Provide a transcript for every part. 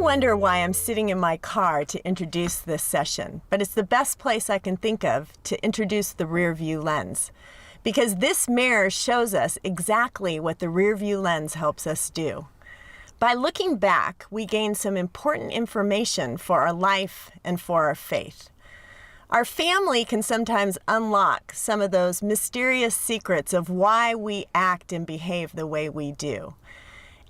wonder why I'm sitting in my car to introduce this session, but it's the best place I can think of to introduce the rear view lens. Because this mirror shows us exactly what the rear view lens helps us do. By looking back, we gain some important information for our life and for our faith. Our family can sometimes unlock some of those mysterious secrets of why we act and behave the way we do.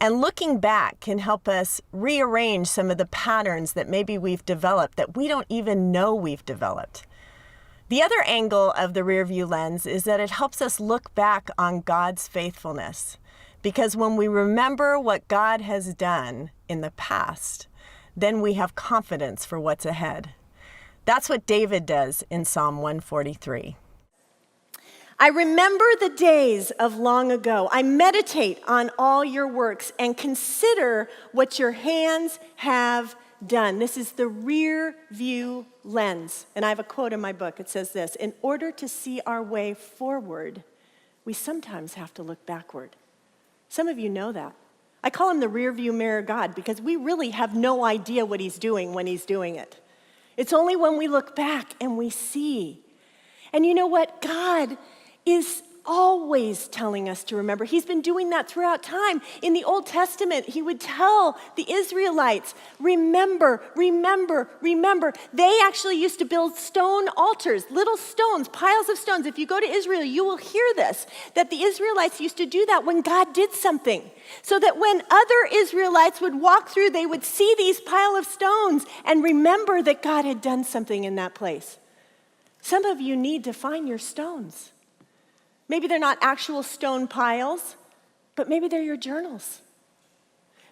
And looking back can help us rearrange some of the patterns that maybe we've developed that we don't even know we've developed. The other angle of the rear view lens is that it helps us look back on God's faithfulness. Because when we remember what God has done in the past, then we have confidence for what's ahead. That's what David does in Psalm 143. I remember the days of long ago. I meditate on all your works and consider what your hands have done. This is the rear view lens. And I have a quote in my book. It says this: in order to see our way forward, we sometimes have to look backward. Some of you know that. I call him the rear view mirror God because we really have no idea what he's doing when he's doing it. It's only when we look back and we see. And you know what? God is always telling us to remember. He's been doing that throughout time. In the Old Testament, he would tell the Israelites, remember, remember, remember. They actually used to build stone altars, little stones, piles of stones. If you go to Israel, you will hear this, that the Israelites used to do that when God did something. So that when other Israelites would walk through, they would see these pile of stones and remember that God had done something in that place. Some of you need to find your stones. Maybe they're not actual stone piles, but maybe they're your journals.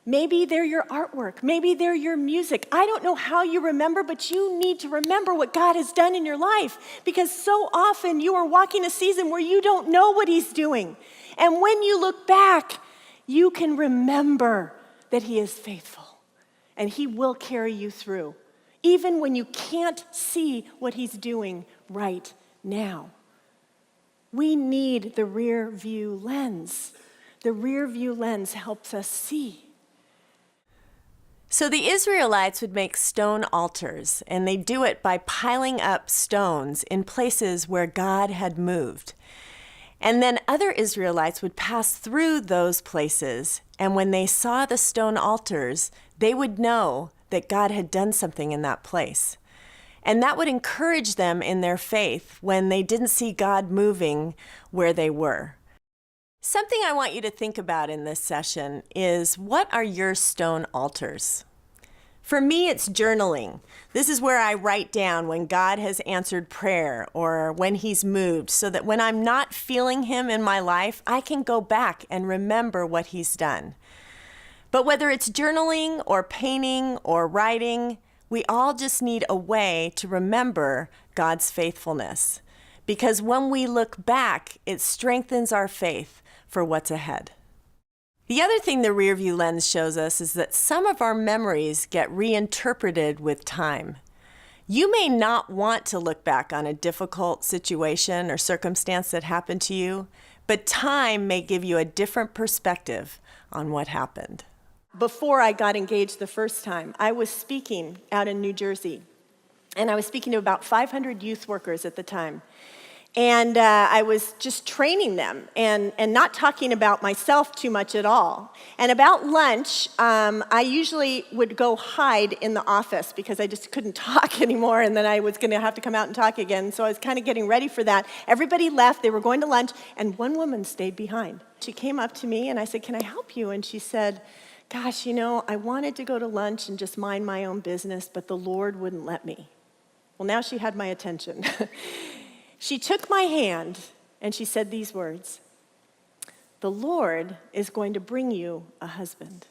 Maybe they're your artwork. Maybe they're your music. I don't know how you remember, but you need to remember what God has done in your life, because so often you are walking a season where you don't know what he's doing. And when you look back, you can remember that he is faithful and he will carry you through, even when you can't see what he's doing right now. We need the rear view lens. The rear view lens helps us see. So the Israelites would make stone altars, and they do it by piling up stones in places where God had moved. And then other Israelites would pass through those places, and when they saw the stone altars, they would know that God had done something in that place. And that would encourage them in their faith when they didn't see God moving where they were. Something I want you to think about in this session is, what are your stone altars? For me, it's journaling. This is where I write down when God has answered prayer or when he's moved, so that when I'm not feeling him in my life, I can go back and remember what he's done. But whether it's journaling or painting or writing, we all just need a way to remember God's faithfulness. Because when we look back, it strengthens our faith for what's ahead. The other thing the rear view lens shows us is that some of our memories get reinterpreted with time. You may not want to look back on a difficult situation or circumstance that happened to you, but time may give you a different perspective on what happened. Before I got engaged the first time, I was speaking out in New Jersey, and I was speaking to about 500 youth workers at the time. And I was just training them and not talking about myself too much at all. And about lunch, I usually would go hide in the office because I just couldn't talk anymore, and then I was going to have to come out and talk again. So I was kind of getting ready for that. Everybody left. They were going to lunch, and one woman stayed behind. She came up to me, and I said, "Can I help you?" And she said, "Gosh, you know, I wanted to go to lunch and just mind my own business, but the Lord wouldn't let me." Well, now she had my attention. She took my hand and she said these words: "The Lord is going to bring you a husband."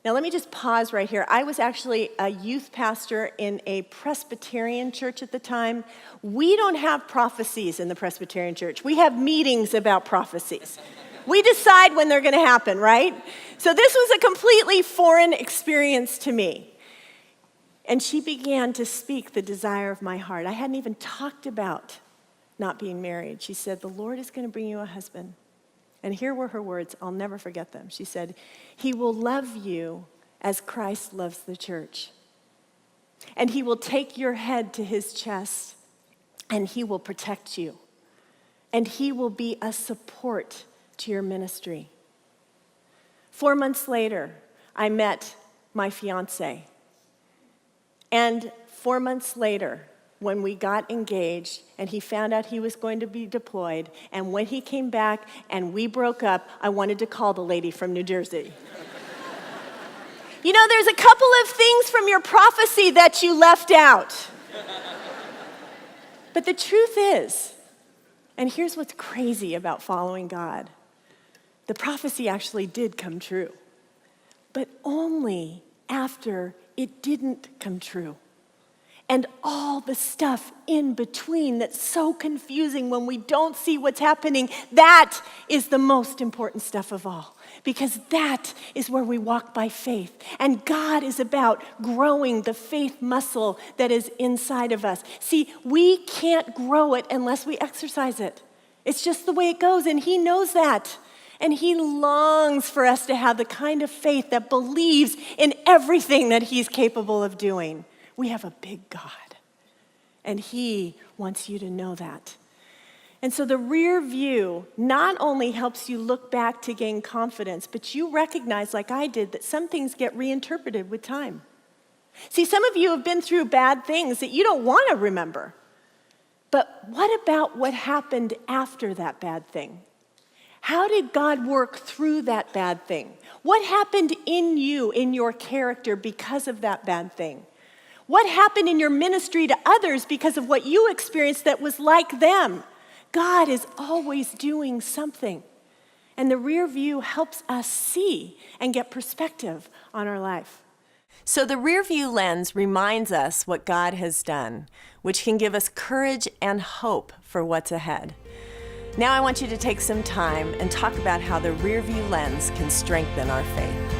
Now, let me just pause right here. I was actually a youth pastor in a Presbyterian church at the time. We don't have prophecies in the Presbyterian church. We have meetings about prophecies. We decide when they're going to happen, right? So this was a completely foreign experience to me. And she began to speak the desire of my heart. I hadn't even talked about not being married. She said, "The Lord is going to bring you a husband." And here were her words. I'll never forget them. She said, "He will love you as Christ loves the church. And he will take your head to his chest, and he will protect you. And he will be a support to your ministry. 4 months later, I met my fiance. And 4 months later, when we got engaged and he found out he was going to be deployed, and when he came back and we broke up, I wanted to call the lady from New Jersey. You know, there's a couple of things from your prophecy that you left out. But the truth is, and here's what's crazy about following God, the prophecy actually did come true, but only after it didn't come true. And all the stuff in between that's so confusing when we don't see what's happening, that is the most important stuff of all. Because that is where we walk by faith. And God is about growing the faith muscle that is inside of us. See, we can't grow it unless we exercise it. It's just the way it goes, and he knows that. And he longs for us to have the kind of faith that believes in everything that he's capable of doing. We have a big God, and he wants you to know that. And so the rear view not only helps you look back to gain confidence, but you recognize, like I did, that some things get reinterpreted with time. See, some of you have been through bad things that you don't want to remember. But what about what happened after that bad thing? How did God work through that bad thing? What happened in you, in your character, because of that bad thing? What happened in your ministry to others because of what you experienced that was like them? God is always doing something. And the rear view helps us see and get perspective on our life. So the rear view lens reminds us what God has done, which can give us courage and hope for what's ahead. Now I want you to take some time and talk about how the rear view lens can strengthen our faith.